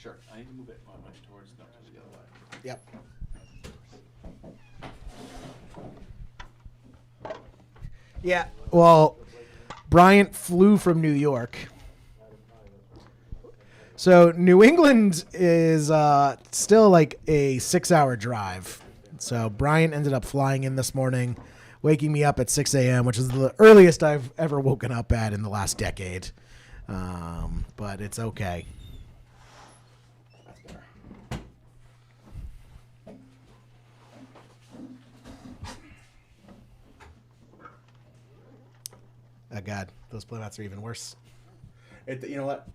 Sure. I need to move it my way towards the other way. Yep. Yeah, well, Bryant flew from New York. So New England is still like a 6-hour drive. So Bryant ended up flying in this morning, waking me up at 6 a.m., which is the earliest I've ever woken up at in the last decade. But it's okay. Oh, God, those playmats are even worse. You know what?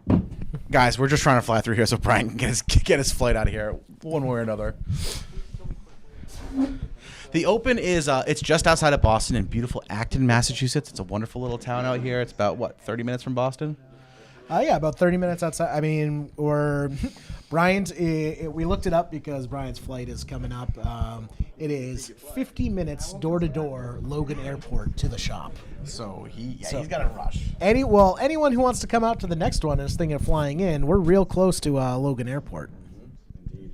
Guys, we're just trying to fly through here so Brian can get his flight out of here one way or another. The Open is it's just outside of Boston in beautiful Acton, Massachusetts. It's a wonderful little town out here. It's about, 30 minutes from Boston? Yeah, about 30 minutes outside. I mean, Bryant, we looked it up because Bryant's flight is coming up. It is 50 minutes door-to-door Logan Airport to the shop. So he's got to rush. Anyone who wants to come out to the next one is thinking of flying in, we're real close to Logan Airport. Indeed.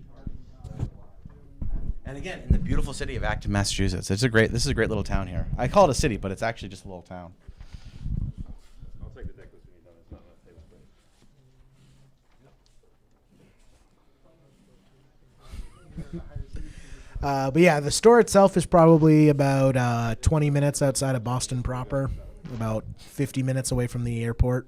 And again, in the beautiful city of Acton, Massachusetts. This is a great little town here. I call it a city, but it's actually just a little town. I'll take the deck list when you're done. It's not enough table space. But yeah, the store itself is probably about 20 minutes outside of Boston proper, about 50 minutes away from the airport.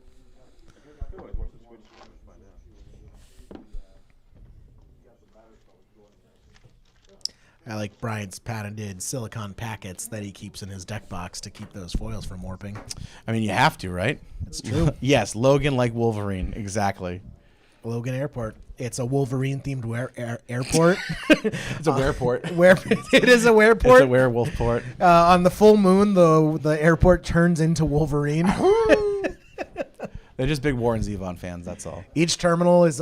I like Bryant's patented silicone packets that he keeps in his deck box to keep those foils from warping. I mean, you have to, right? It's true. Yes, Logan like Wolverine. Exactly. Logan Airport. It's a Wolverine-themed airport. It's a wearport. It is a wearport. It's a werewolf port. On the full moon, the airport turns into Wolverine. They're just big Warren Zevon fans, that's all. Each terminal is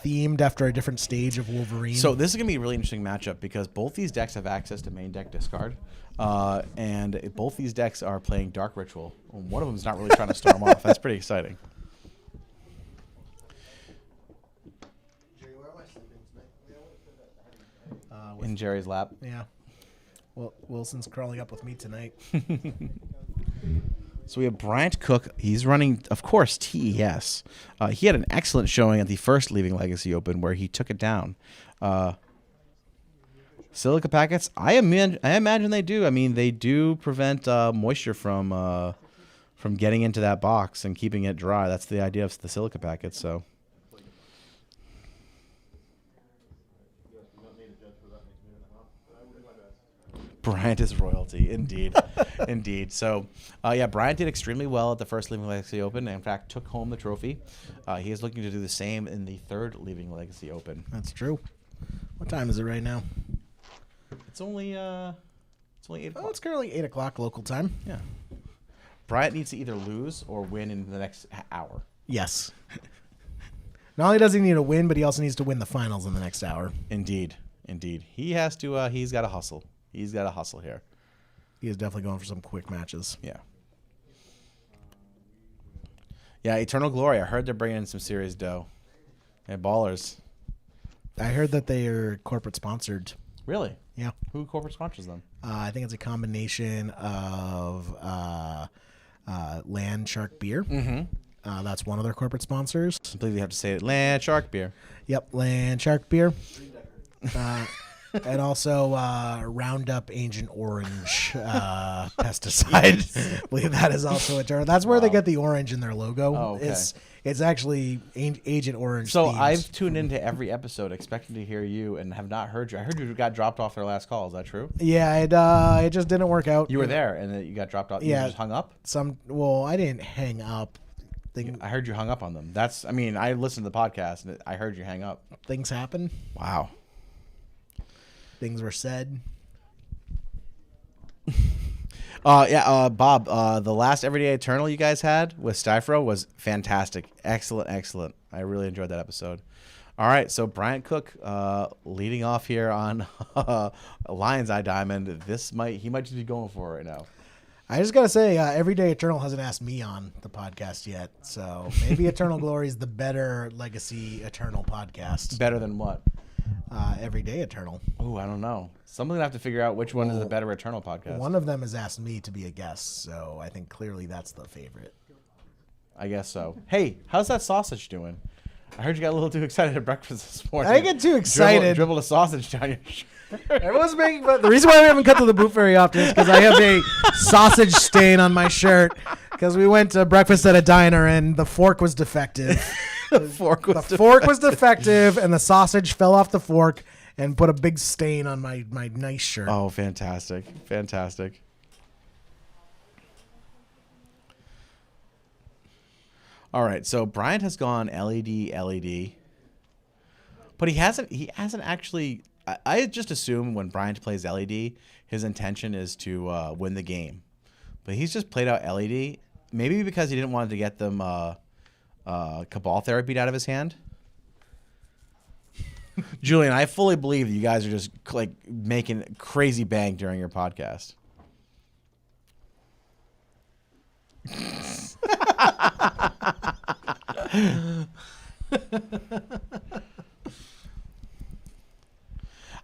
themed after a different stage of Wolverine. So this is going to be a really interesting matchup because both these decks have access to main deck discard. And both these decks are playing Dark Ritual. One of them is not really trying to storm off. That's pretty exciting. In Jerry's lap. Yeah. Well, Wilson's curling up with me tonight. So we have Bryant Cook. He's running, of course, TES. He had an excellent showing at the first Leaving Legacy Open where he took it down. Silica packets, I imagine they do. I mean, they do prevent moisture from getting into that box and keeping it dry. That's the idea of the silica packets. So. Bryant is royalty, indeed. Indeed. So, Bryant did extremely well at the first Leaving Legacy Open and, in fact, took home the trophy. He is looking to do the same in the third Leaving Legacy Open. That's true. What time is it right now? It's only 8 o'clock. Oh, it's currently 8 o'clock local time. Yeah. Bryant needs to either lose or win in the next hour. Yes. Not only does he need to win, but he also needs to win the finals in the next hour. Indeed. Indeed. He has to, he's got to hustle. He's got to hustle here. He is definitely going for some quick matches. Yeah. Yeah, Eternal Glory. I heard they're bringing in some serious dough. Yeah, ballers. I heard that they are corporate sponsored. Really? Yeah. Who corporate sponsors them? I think it's a combination of Land Shark Beer. Mm-hmm. That's one of their corporate sponsors. I believe you have to say it. Land Shark Beer. Yep, Land Shark Beer. And also Roundup Ancient Orange pesticide. I believe that is also a term. That's where they get the orange in their logo. Oh, okay. It's actually Agent Orange. So themed. I've tuned into every episode expecting to hear you and have not heard you. I heard you got dropped off their last call. Is that true? Yeah, it just didn't work out. You were there and then you got dropped off. Yeah. You just hung up? I didn't hang up. I heard you hung up on them. I listened to the podcast and I heard you hang up. Things happen. Wow. Things were said. Bob, the last Everyday Eternal you guys had with Styfro was fantastic. Excellent. I really enjoyed that episode. All right, so Bryant Cook leading off here on Lion's Eye Diamond. He might just be going for it right now. I just gotta say, Everyday Eternal hasn't asked me on the podcast yet, so maybe Eternal Glory is the better Legacy Eternal podcast. Better than what? Everyday Eternal. Oh, I don't know. Someone's gonna have to figure out which one is the better Eternal podcast. One of them has asked me to be a guest, so I think clearly that's the favorite. I guess so. Hey, how's that sausage doing? I heard you got a little too excited at breakfast this morning. I didn't get too excited. Dribbled a sausage down your shirt. Everyone's making fun. The reason why we haven't cut to the booth very often is because I have a sausage stain on my shirt because we went to breakfast at a diner and the fork was defective. The fork was defective and the sausage fell off the fork and put a big stain on my nice shirt. Oh, fantastic. Fantastic. All right, so Bryant has gone LED, but he hasn't actually. I just assume when Bryant plays LED, his intention is to win the game, but he's just played out LED. Maybe because he didn't want to get them Cabal therapy out of his hand. Julian, I fully believe that you guys are just like making crazy bank during your podcast.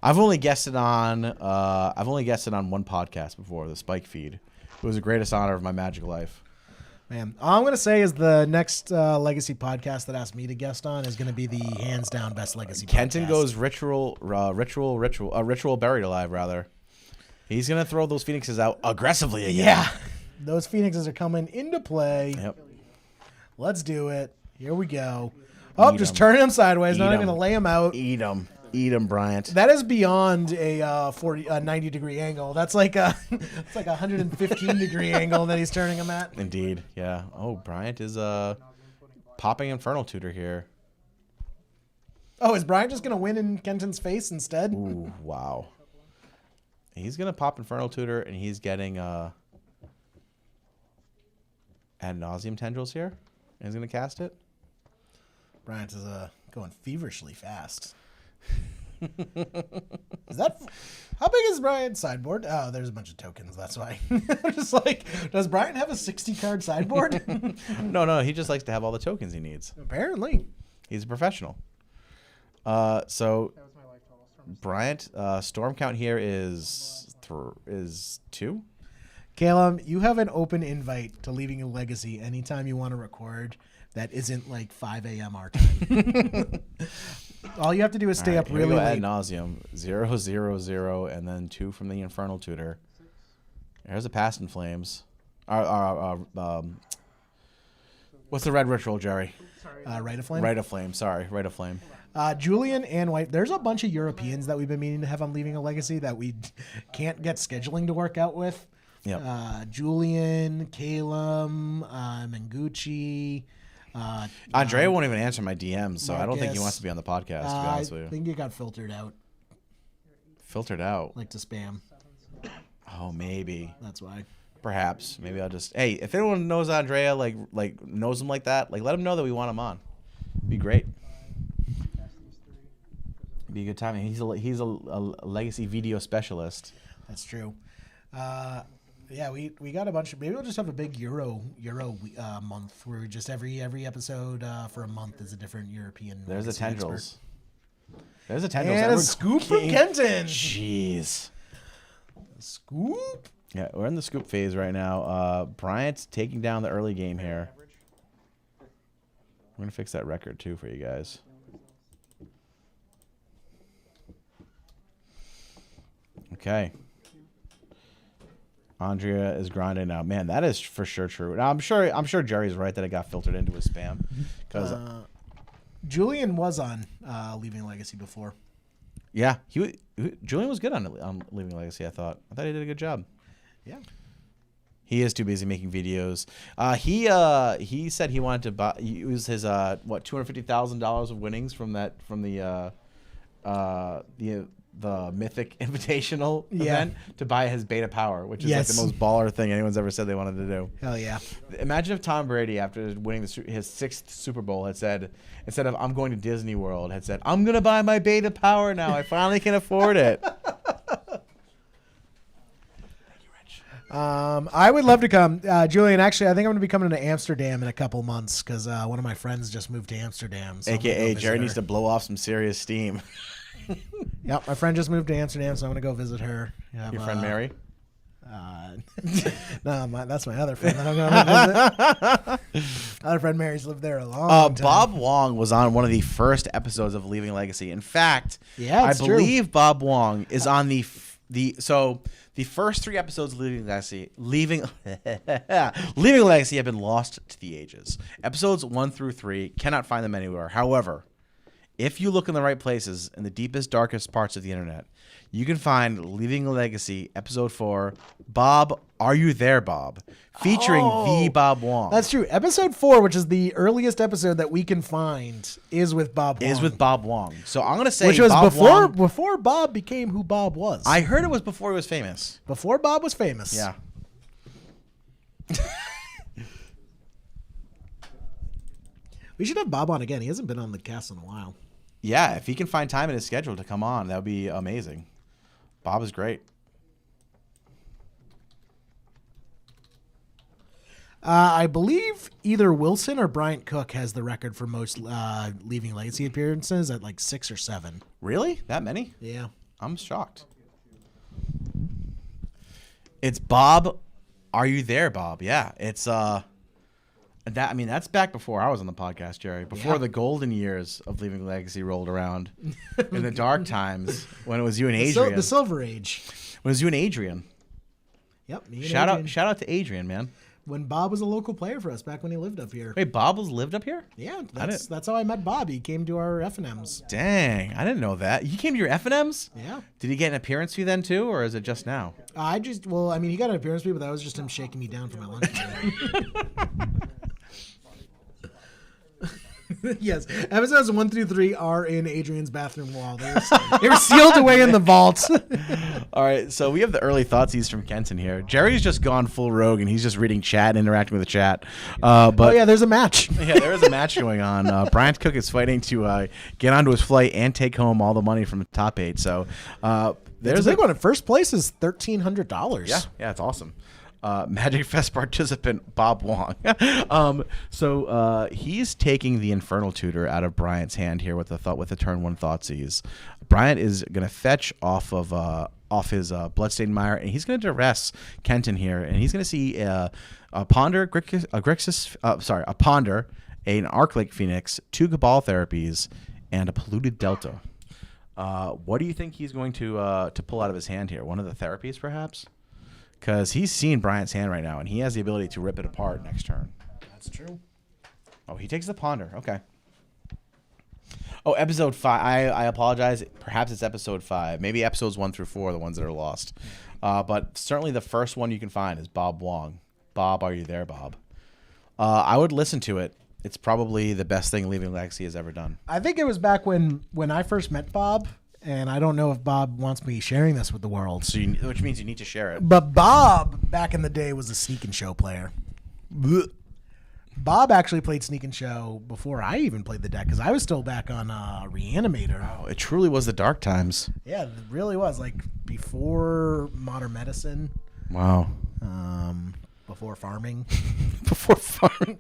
I've only guessed it on one podcast before, the Spike Feed. It was the greatest honor of my magic life. Man, all I'm gonna say is the next Legacy podcast that asked me to guest on is gonna be the hands down best Legacy. Kenton podcast. goes ritual buried alive rather. He's gonna throw those phoenixes out aggressively again. Yeah, those phoenixes are coming into play. Yep. Let's do it. Here we go. Oh, just turning them sideways. Not even gonna lay them out. Eat them, Bryant. That is beyond a 90 degree angle. That's like a 115 degree angle that he's turning them at. Indeed, yeah. Oh, Bryant is popping Infernal Tutor here. Oh, is Bryant just gonna win in Kenton's face instead? Ooh, wow. He's gonna pop Infernal Tutor, and he's getting ad nauseum tendrils here. And he's gonna cast it. Bryant is going feverishly fast. Is that how big is Bryant's sideboard? Oh, there's a bunch of tokens. That's why. I'm just like, does Bryant have a 60 card sideboard? No, he just likes to have all the tokens he needs. Apparently, he's a professional. So Bryant, storm count here is 2. Caleb, you have an open invite to Leaving a Legacy anytime you want to record that isn't like 5 a.m. our time. All you have to do is stay up really late. Ad nauseum 0, 0, 0, and then 2 from the Infernal Tutor. There's a Past in Flames. What's the red ritual, Jerry? Rite of Flame. Rite of Flame. Sorry, Rite of Flame. Julian and White. There's a bunch of Europeans that we've been meaning to have on Leaving a Legacy that we can't get scheduling to work out with. Yep. Julian, Caleb, Mengucci. Andrea won't even answer my DMs, so I don't think he Marcus. wants to be on the podcast, to be honest with you. I think it got filtered out, Filtered out. like to spam. Oh, maybe. That's why. Perhaps. Maybe I'll just... Hey, if anyone knows Andrea, like knows him like that, like let him know that we want him on. Be great. Be a good time. He's a legacy video specialist. That's true. Yeah, we got a bunch of. Maybe we'll just have a big Euro month where we just every episode for a month is a different European. There's the legacy tendrils. expert. There's the tendrils. And a scoop from Kenton. Jeez. Scoop. Yeah, we're in the scoop phase right now. Bryant's taking down the early game here. We're gonna fix that record too for you guys. Okay. Andrea is grinding now. Man, that is for sure true. Now I'm sure Jerry's right that it got filtered into his spam. Because Julian was on Leaving Legacy before. yeah, Julian was good on Leaving Legacy. I thought he did a good job. Yeah. He is too busy making videos. He said he wanted to use his $250,000 of winnings from the Mythic Invitational event to buy his Beta Power, which is like the most baller thing anyone's ever said they wanted to do. Hell yeah. Imagine if Tom Brady, after winning his 6th Super Bowl, had said, instead of "I'm going to Disney World," had said, "I'm going to buy my Beta Power now. I finally can afford it." I would love to come. Julian, actually, I think I'm going to be coming to Amsterdam in a couple months because one of my friends just moved to Amsterdam. So AKA Jerry needs to blow off some serious steam. Yep, my friend just moved to Amsterdam, so I'm going to go visit her. Your friend Mary? No, that's my other friend that I'm going to visit. Other friend Mary's lived there a long time. Bob Wong was on one of the first episodes of Leaving Legacy. In fact, Yeah, I it's true. believe Bob Wong is on the first 3 episodes of Leaving Legacy have been lost to the ages. Episodes 1 through 3, cannot find them anywhere. However, if you look in the right places, in the deepest, darkest parts of the internet, you can find Leaving a Legacy, Episode 4, Bob, Are You There, Bob? Featuring the Bob Wong. That's true. Episode 4, which is the earliest episode that we can find, is with Bob Wong. Is with Bob Wong. So I'm going to say Which was Bob before Bob became who Bob was. I heard it was before he was famous. Before Bob was famous. Yeah. We should have Bob on again. He hasn't been on the cast in a while. Yeah, if he can find time in his schedule to come on, that would be amazing. Bob is great. I believe either Wilson or Bryant Cook has the record for most Leaving Legacy appearances at like 6 or 7. Really? That many? Yeah. I'm shocked. It's Bob. Are you there, Bob? Yeah. It's that's back before I was on the podcast, Jerry. Before the golden years of Leaving Legacy rolled around. In the dark times when it was you and Adrian. The Silver Age. When it was you and Adrian. Yep. Shout out to Adrian, man. When Bob was a local player for us back when he lived up here. Wait, Bob lived up here? Yeah, that's how I met Bob. He came to our F&Ms. Dang, I didn't know that. He came to your F&Ms? Yeah. Did he get an appearance fee then too, or is it just now? He got an appearance fee, but that was just him shaking me down for my lunch. Yes, episodes 1 through 3 are in Adrian's bathroom wall. They were sealed away in the vault. All right, so we have the early thoughtsies from Kenton here. Jerry's just gone full rogue, and he's just reading chat, interacting with the chat. There's a match. Yeah, there is a match going on. Bryant Cook is fighting to get onto his flight and take home all the money from the top 8. So there's a big one. In first place is $1,300. Yeah, it's awesome. Magic Fest participant Bob Wong. So he's taking the Infernal Tutor out of Bryant's hand here with the turn 1 Thoughtseize. Bryant is going to fetch off his Bloodstained Mire, and he's going to duress Kenton here, and he's going to see a Ponder, a Ponder, an Arclake Phoenix, 2 Cabal Therapies, and a Polluted Delta. What do you think he's going to pull out of his hand here? One of the therapies, perhaps? Because he's seen Bryant's hand right now, and he has the ability to rip it apart next turn. That's true. Oh, he takes the Ponder. Okay. Oh, episode 5. I apologize. Perhaps it's episode 5. Maybe episodes 1 through 4 are the ones that are lost. But certainly the first one you can find is Bob Wong. Bob, are you there, Bob? I would listen to it. It's probably the best thing Leaving Legacy has ever done. I think it was back when I first met Bob. And I don't know if Bob wants me sharing this with the world. Which means you need to share it. But Bob, back in the day, was a Sneak and Show player. Bob actually played Sneak and Show before I even played the deck, because I was still back on Reanimator. Oh, it truly was the dark times. Yeah, it really was. Like, before Modern Medicine. Wow. Before farming. Before farming.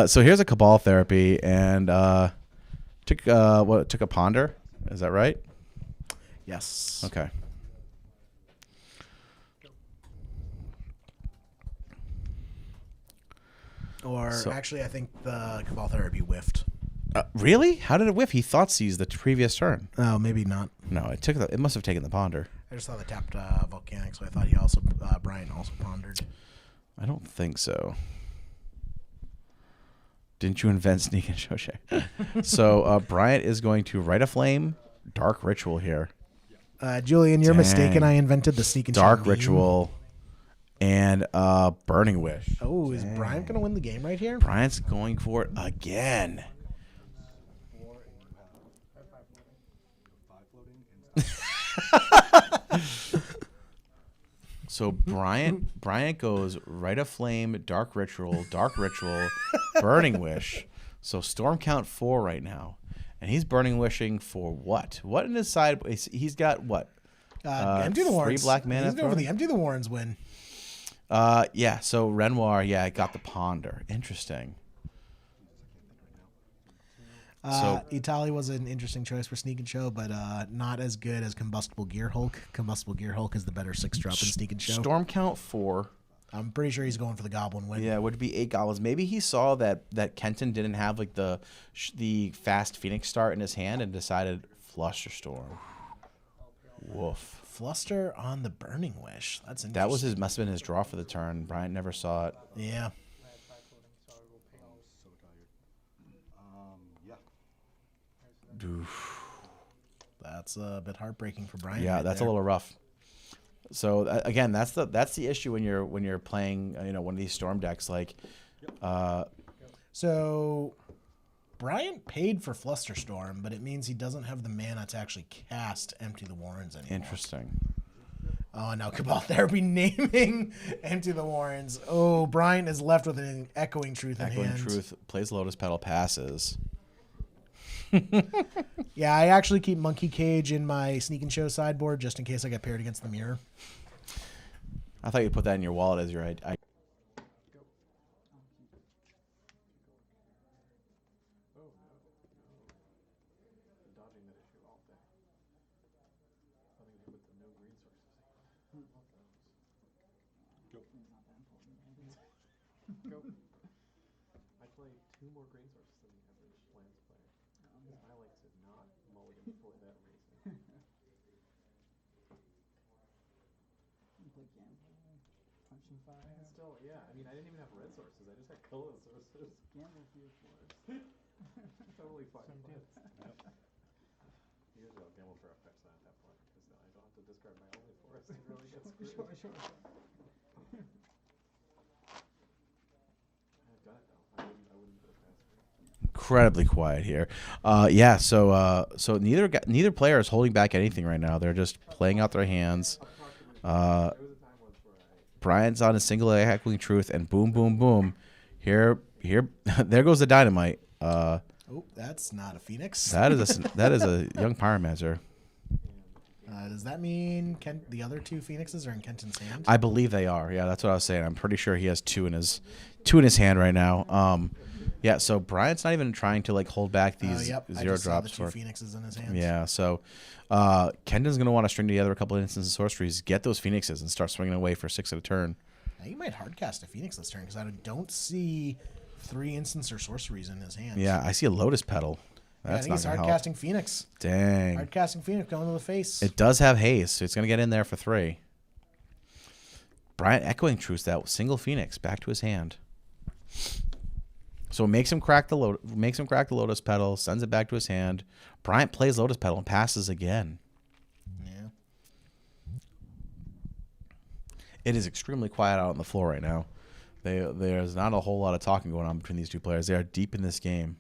So here's a Cabal Therapy, and took a Ponder. Is that right? Yes. Okay. Actually, I think the Cabal Therapy whiffed. Really? How did it whiff? He Thoughtseize the previous turn. Oh, maybe not. No, it must have taken the Ponder. I just saw the tapped Volcanic, so I thought Bryant also pondered. I don't think so. Didn't you invent Sneak and Show? So Bryant is going to Rite of Flame, Dark Ritual here. Julian, you're mistaken. I invented the Sneak and Show. Dark Ritual and Burning Wish. Oh, is Bryant going to win the game right here? Bryant's going for it again. So Bryant goes Rite of Flame, Dark Ritual, Burning Wish. So storm count 4 right now. And he's Burning Wishing for what? What in his side? He's got what? Empty the Warrens. 3 black mana. He's going for the Empty the Warrens win. Yeah, so Renoir, yeah, got the Ponder. Interesting. So Itali was an interesting choice for Sneak and Show, but not as good as Combustible Gear Hulk. Combustible Gear Hulk is the better 6-drop in Sneak and Show. Storm count 4. I'm pretty sure he's going for the Goblin win. Yeah, it would be 8 goblins. Maybe he saw that Kenton didn't have like the fast Phoenix start in his hand and decided Flusterstorm. Woof. Fluster on the Burning Wish. That's interesting. That was must have been his draw for the turn. Bryant never saw it. Yeah. Oof. That's a bit heartbreaking for Bryant. Yeah, right that's there. a little rough. So again, that's the issue when you're playing one of these storm decks like. So Bryant paid for Flusterstorm, but it means he doesn't have the mana to actually cast Empty the Warrens anymore. Interesting. Oh, no, Cabal Therapy naming Empty the Warrens. Oh, Bryant is left with an Echoing Truth in hand. Echoing Truth plays Lotus Petal, passes. Yeah, I actually keep Monkey Cage in my Sneak and Show sideboard just in case I get paired against the mirror. I thought you put that in your wallet as your I play 2 more green sources than the average lands player. I like to not mulligan for that reason. Punching fire. Still, yeah. I mean, I didn't even have red sources. I just had color sources. Gamble for your forest. Totally fine. Some But dudes. usually I'll gamble for effects at that point because then I don't have to discard my only forest. It really gets screwed. Sure. I've done it though. I wouldn't put it past me. incredibly quiet here. Yeah, so neither player is holding back anything right now. They're just playing out their hands. There was a time once where Bryant's on a single Echoing Truth, and boom, boom, boom. Here, there goes the dynamite. Oh, that's not a Phoenix. That is a young Pyromancer. Does that mean the other 2 Phoenixes are in Kenton's hand? I believe they are. Yeah, that's what I was saying. I'm pretty sure he has 2 in his hand right now. Yeah, so Bryant's not even trying to like hold back these Yep. I zero just saw drops the 2 for. Phoenixes in his hand. Yeah, so Kenton's going to want to string together a couple of instants of sorceries, get those Phoenixes, and start swinging away for 6 at a turn. Now, he might hardcast a Phoenix this turn because I don't see 3 instants or sorceries in his hand. Yeah, I see a Lotus Petal. I That's think not he's going to help. hardcasting Phoenix. Dang. Hardcasting Phoenix going to the face. It does have haste, so it's going to get in there for 3. Bryant Echoing Truth that single Phoenix back to his hand. So it makes him crack the Lotus Petal, sends it back to his hand. Bryant plays Lotus Petal and passes again. Yeah. It is extremely quiet out on the floor right now. There's not a whole lot of talking going on between these 2 players. They are deep in this game.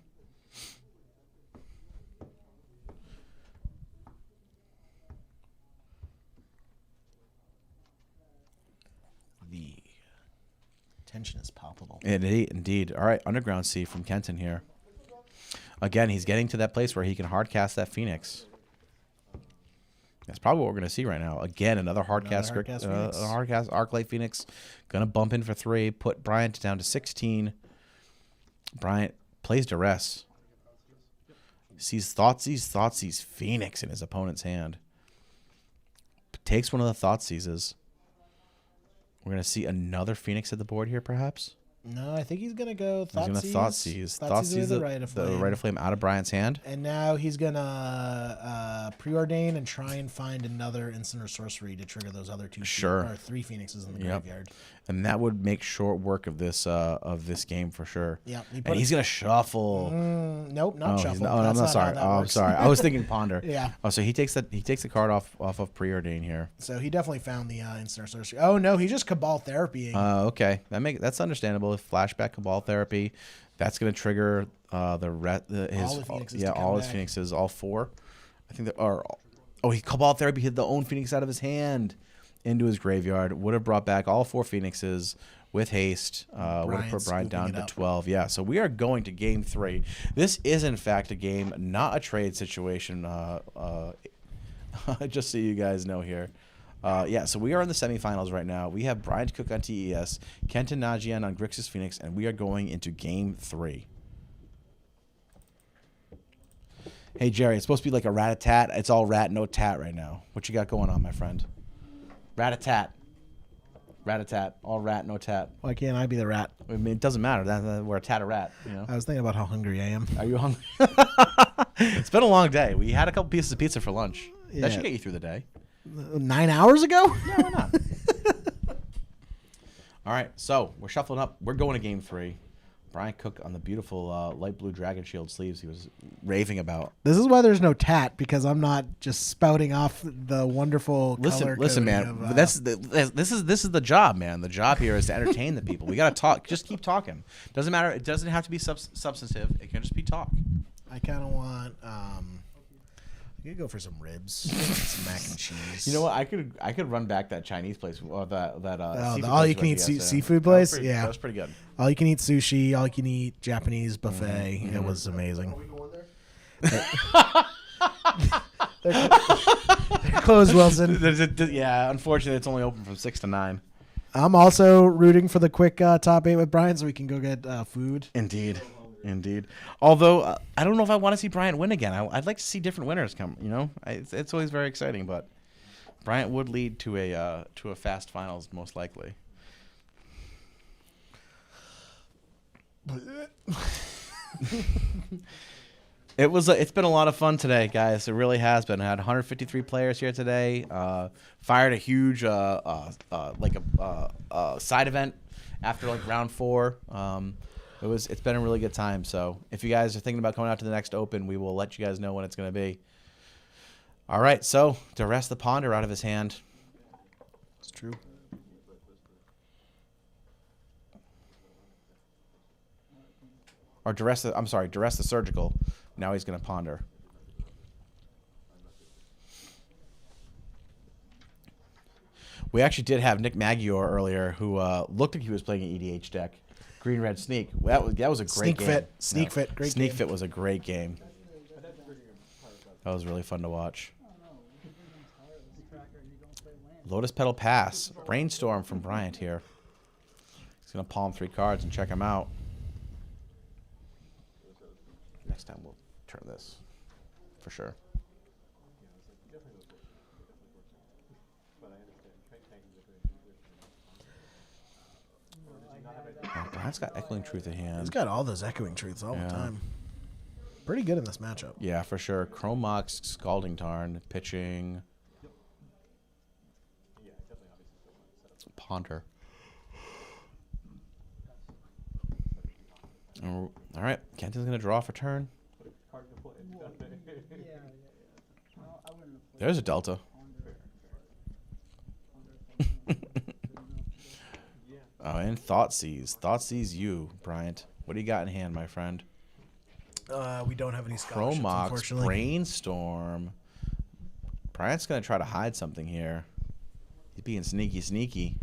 The tension is palpable. Indeed. All right, Underground Sea from Kenton here. Again, he's getting to that place where he can hardcast that Phoenix. That's probably what we're going to see right now. Again, another hardcast Phoenix. Arclight Phoenix. Going to bump in for 3. Put Bryant down to 16. Bryant plays Duress. Sees Thoughtseize Phoenix in his opponent's hand. Takes one of the Thoughtseizes. We're going to see another Phoenix at the board here, perhaps. No, I think he's going to go He's going to Thoughtseize. Thoughtseize the Rite of Flame. the Rite of Flame out of Bryant's hand. And now he's going to preordain and try and find another instant or sorcery to trigger those other 2 Sure. or 3 Phoenixes in the graveyard. And that would make short work of this game for sure. Yeah, And he's going to shuffle. Nope, not shuffle. I'm That's not not sorry. how that I'm works. sorry. I was thinking Ponder. Yeah. Oh, so he takes the card off of Preordain here. So he definitely found the instant or sorcery. Oh no, he just Cabal Therapying. Okay, that's understandable. If flashback Cabal Therapy, that's going to trigger all the Phoenixes. Yeah, all his back. Phoenixes, all 4. I think that are. Oh, he Cabal Therapy hit the own Phoenix out of his hand into his graveyard. Would have brought back all 4 Phoenixes with haste. Would have put Bryant down to 12. Yeah, so we are going to game 3. This is in fact a game, not a trade situation. Just so you guys know here. Yeah, so we are in the semifinals right now. We have Bryant Cook on TES, Kenton Najdzien on Grixis Phoenix, and we are going into Game 3. Hey, Jerry, it's supposed to be like a rat-a-tat. It's all rat, no tat right now. What you got going on, my friend? Rat-a-tat. Rat-a-tat. All rat, no tat. Why can't I be the rat? I mean, it doesn't matter. We're a tat-a-rat, you know? I was thinking about how hungry I am. Are you hungry? It's been a long day. We had a couple pieces of pizza for lunch. Yeah. That should get you through the day. 9 hours ago? Yeah, why not? All right, so we're shuffling up. We're going to Game 3. Bryant Cook on the beautiful light blue Dragon Shield sleeves he was raving about. This is why there's no tat, because I'm not just spouting off the wonderful color Listen, coding man. of, This is the job, man. The job here is to entertain the people. We gotta talk. Just keep talking. Doesn't matter. It doesn't have to be substantive. It can just be talk. I kind of want. You could go for some ribs, some mac and cheese. You know what? I could run back that Chinese place or that the all-you-can-eat seafood place. Yeah, that was pretty good. All you can eat sushi, all you can eat Japanese buffet. It was amazing. Are we going there? They're closed, Wilson. Yeah, unfortunately, it's only open from 6 to 9. I'm also rooting for the quick top 8 with Brian, so we can go get food. Indeed. Although I don't know if I want to see Bryant win again. I'd like to see different winners come. You know, it's always very exciting. But Bryant would lead to a fast finals most likely. It's been a lot of fun today, guys. It really has been. I had 153 players here today. Fired a huge side event after like round 4. It's been a really good time. So if you guys are thinking about coming out to the next Open, we will let you guys know when it's going to be. All right, so to rest the ponder out of his hand. It's true. Or duress the surgical. Now he's going to ponder. We actually did have Nick Magyar earlier, who looked like he was playing an EDH deck. Green Red Sneak. That was a great game. Sneak Fit. Great Sneak game. Fit was a great game. That was really fun to watch. Lotus Petal Pass. Brainstorm from Bryant here. He's going to palm 3 cards and check him out. Next time we'll turn this for sure. Oh, Bryant's got Echoing Truth in hand. He's got all those echoing truths all the time. Pretty good in this matchup. Yeah, for sure. Chrome Mox, Scalding Tarn, pitching. Ponder. All right, Kenton's going to draw for turn. There's a Delta. Oh, and Thoughtseize. Thoughtseize you, Bryant. What do you got in hand, my friend? We don't have any scholarships, Chromox, unfortunately. Brainstorm. Bryant's going to try to hide something here. He's being sneaky.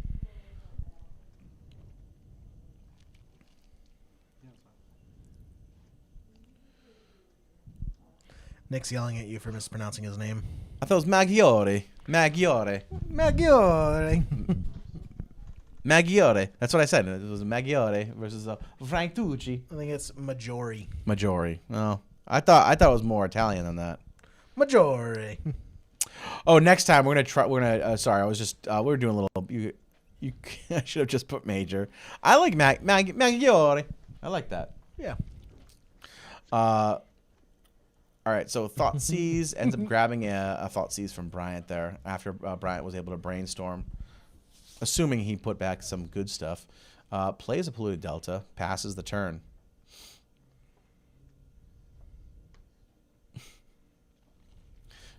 Nick's yelling at you for mispronouncing his name. I thought it was Maggiore. Maggiore. Maggiore. That's what I said. It was Maggiore versus Frank Tucci. I think it's Maggiore. Maggiore. Oh, I thought it was more Italian than that. Maggiore. Oh, next time we're gonna try. We're gonna. Sorry, I was just. We were doing a little. You. I should have just put major. I like Maggiore. I like that. Yeah. All right, so Thoughtseize ends up grabbing a Thoughtseize from Bryant there after Bryant was able to brainstorm, assuming he put back some good stuff. Plays a Polluted Delta, passes the turn.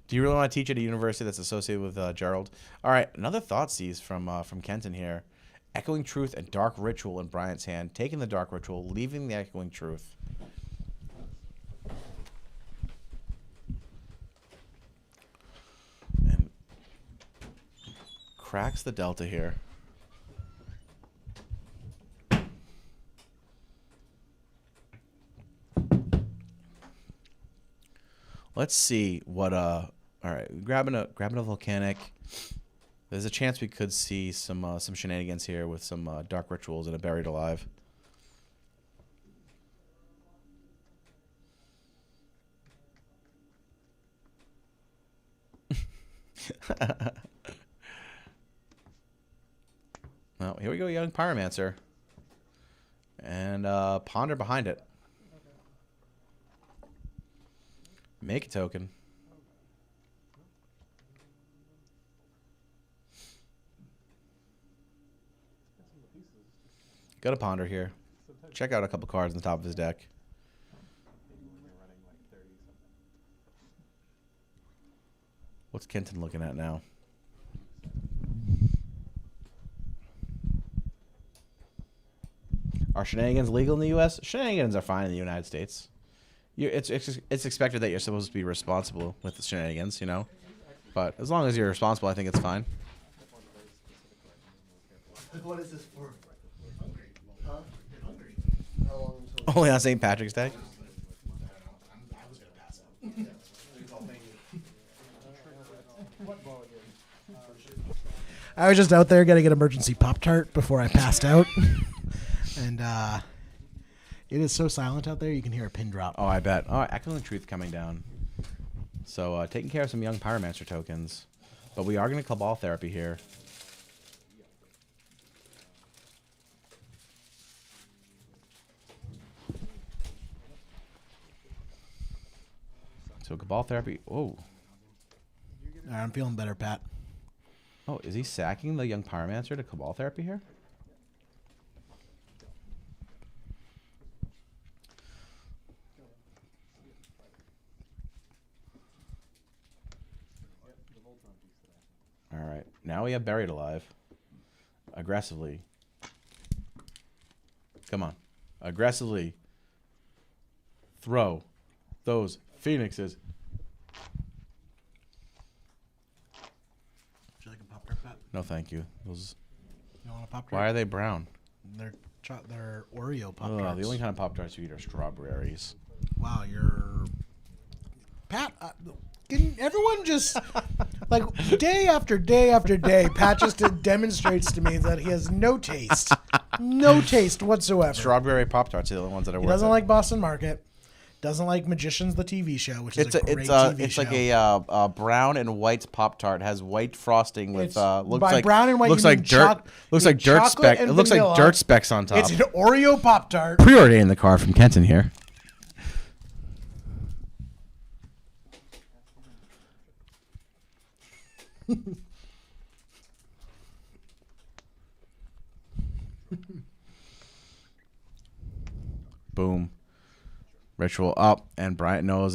Do you really want to teach at a university that's associated with Gerald? All right, another Thoughtseize from Kenton here. Echoing Truth and Dark Ritual in Bryant's hand. Taking the Dark Ritual, leaving the Echoing Truth. And cracks the Delta here. Let's see what all right, grabbing a volcanic. There's a chance we could see some shenanigans here with some dark rituals and a buried alive. Well, here we go, young pyromancer. And ponder behind it. Make a token. Got a ponder here. Check out a couple cards on the top of his deck. What's Kenton looking at now? Are shenanigans legal in the U.S.? Shenanigans are fine in the United States. It's expected that you're supposed to be responsible with the shenanigans, you know. But as long as you're responsible, I think it's fine. What is this for? Hungry. Huh? Hungry. How long until? Only on St. Patrick's Day. I was gonna pass out. I was just out there getting an emergency Pop-Tart before I passed out. And it is so silent out there, you can hear a pin drop. Oh, I bet. Oh, Echoing Truth coming down. So taking care of some young Pyromancer tokens. But we are going to Cabal Therapy here. So Cabal Therapy. Oh. All right, I'm feeling better, Pat. Oh, is he sacking the young Pyromancer to Cabal Therapy here? All right. Now we have Buried Alive. Aggressively. Come on. Aggressively. Throw those Phoenixes. Would you like a Pop-Tart, Pat? No, thank you. Those. You want a Pop-Tart? Why are they brown? They're Oreo Ugh, Pop-Tarts. the only kind of Pop-Tarts you eat are strawberries. Wow, you're... Pat, can everyone just... Like, day after day after day, Pat just demonstrates to me that he has no taste. No taste whatsoever. Strawberry Pop-Tarts are the only ones that are He worth doesn't it. like Boston Market. Doesn't like Magicians, the TV show, which is a great TV it's show. like a brown and white Pop-Tart. Has white frosting with It's- looks by like brown and white, looks you like mean dirt. Looks you like mean dirt chocolate speck. It and looks like vanilla. dirt specks on top. It's an Oreo Pop-Tart. Pre-order in the car from Kenton here. Boom. Ritual up, and Bryant knows that